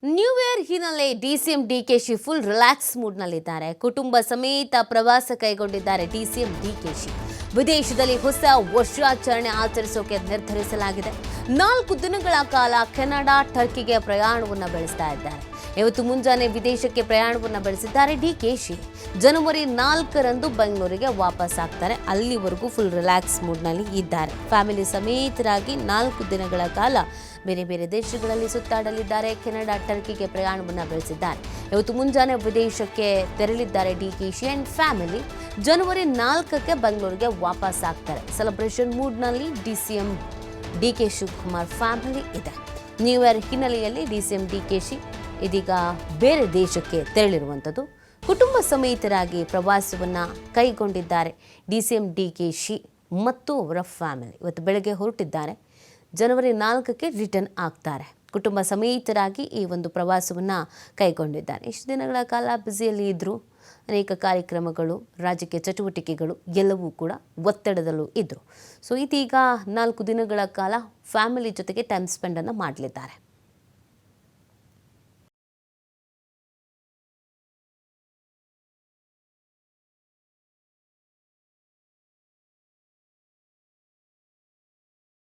New year ಹಿನ್ನೆಲೆ DCM DKShi full relax ಮೂಡ್ನಲ್ಲಿದ್ದಾರೆ. ಕುಟುಂಬ ಸಮೇತ ಪ್ರವಾಸ ಕೈಗೊಂಡಿದ್ದಾರೆ ಡಿಸಿಎಂ ಡಿಕೆಶಿ. ವಿದೇಶದಲ್ಲಿ ಹೊಸ ವರ್ಷಾಚರಣೆ ಆಚರಿಸೋಕೆ ನಿರ್ಧರಿಸಲಾಗಿದೆ. 4 ದಿನಗಳ ಕಾಲ ಕೆನಡಾ, ಟರ್ಕಿಗೆ ಪ್ರಯಾಣವನ್ನು ಬೆಳೆಸ್ತಾ ಇದ್ದಾರೆ. ಇವತ್ತು ಮುಂಜಾನೆ ವಿದೇಶಕ್ಕೆ ಪ್ರಯಾಣವನ್ನು ಬೆಳೆಸಿದ್ದಾರೆ ಡಿಕೆಶಿ. ಜನವರಿ 4ರಂದು ಬೆಂಗಳೂರಿಗೆ ವಾಪಸ್ ಆಗ್ತಾರೆ. ಅಲ್ಲಿವರೆಗೂ ಫುಲ್ ರಿಲ್ಯಾಕ್ಸ್ ಮೂಡ್ನಲ್ಲಿ ಇದ್ದಾರೆ. ಫ್ಯಾಮಿಲಿ ಸಮೇತರಾಗಿ 4 ದಿನಗಳ ಕಾಲ ಬೇರೆ ಬೇರೆ ದೇಶಗಳಲ್ಲಿ ಸುತ್ತಾಡಲಿದ್ದಾರೆ. ಕೆನಡಾ, ಟರ್ಕಿಗೆ ಪ್ರಯಾಣವನ್ನು ಬೆಳೆಸಿದ್ದಾರೆ. ಇವತ್ತು ಮುಂಜಾನೆ ವಿದೇಶಕ್ಕೆ ತೆರಳಿದ್ದಾರೆ ಡಿಕೆಶಿ ಅಂಡ್ ಫ್ಯಾಮಿಲಿ. ಜನವರಿ 4ಕ್ಕೆ ಬೆಂಗಳೂರಿಗೆ ವಾಪಸ್ ಆಗ್ತಾರೆ. ಸೆಲೆಬ್ರೇಷನ್ ಮೂಡ್ನಲ್ಲಿ ಡಿಸಿಎಂ ಡಿಕೆ ಶಿವಕುಮಾರ್ ಫ್ಯಾಮಿಲಿ ಇದೆ. ನ್ಯೂ ಇಯರ್ ಹಿನ್ನೆಲೆಯಲ್ಲಿ ಡಿಸಿಎಂ ಡಿಕೆಶಿ ಇದೀಗ ಬೇರೆ ದೇಶಕ್ಕೆ ತೆರಳಿರುವಂಥದ್ದು. ಕುಟುಂಬ ಸಮೇತರಾಗಿ ಪ್ರವಾಸವನ್ನು ಕೈಗೊಂಡಿದ್ದಾರೆ ಡಿಸಿಎಂ ಡಿಕೆಶಿ ಮತ್ತು ಅವರ ಫ್ಯಾಮಿಲಿ. ಇವತ್ತು ಬೆಳಗ್ಗೆ ಹೊರಟಿದ್ದಾರೆ. ಜನವರಿ 4ಕ್ಕೆ ರಿಟರ್ನ್ ಆಗ್ತಾರೆ. ಕುಟುಂಬ ಸಮೇತರಾಗಿ ಈ ಒಂದು ಪ್ರವಾಸವನ್ನು ಕೈಗೊಂಡಿದ್ದಾರೆ. ಇಷ್ಟು ದಿನಗಳ ಕಾಲ ಬ್ಯುಸಿಯಲ್ಲಿ ಇದ್ದರು. ಅನೇಕ ಕಾರ್ಯಕ್ರಮಗಳು, ರಾಜಕೀಯ ಚಟುವಟಿಕೆಗಳು ಎಲ್ಲವೂ ಕೂಡ ಒತ್ತಡದಲ್ಲೂ ಇದ್ದರು. ಸೊ ಇದೀಗ 4 ದಿನಗಳ ಕಾಲ ಫ್ಯಾಮಿಲಿ ಜೊತೆಗೆ ಟೈಮ್ ಸ್ಪೆಂಡನ್ನು ಮಾಡಲಿದ್ದಾರೆ.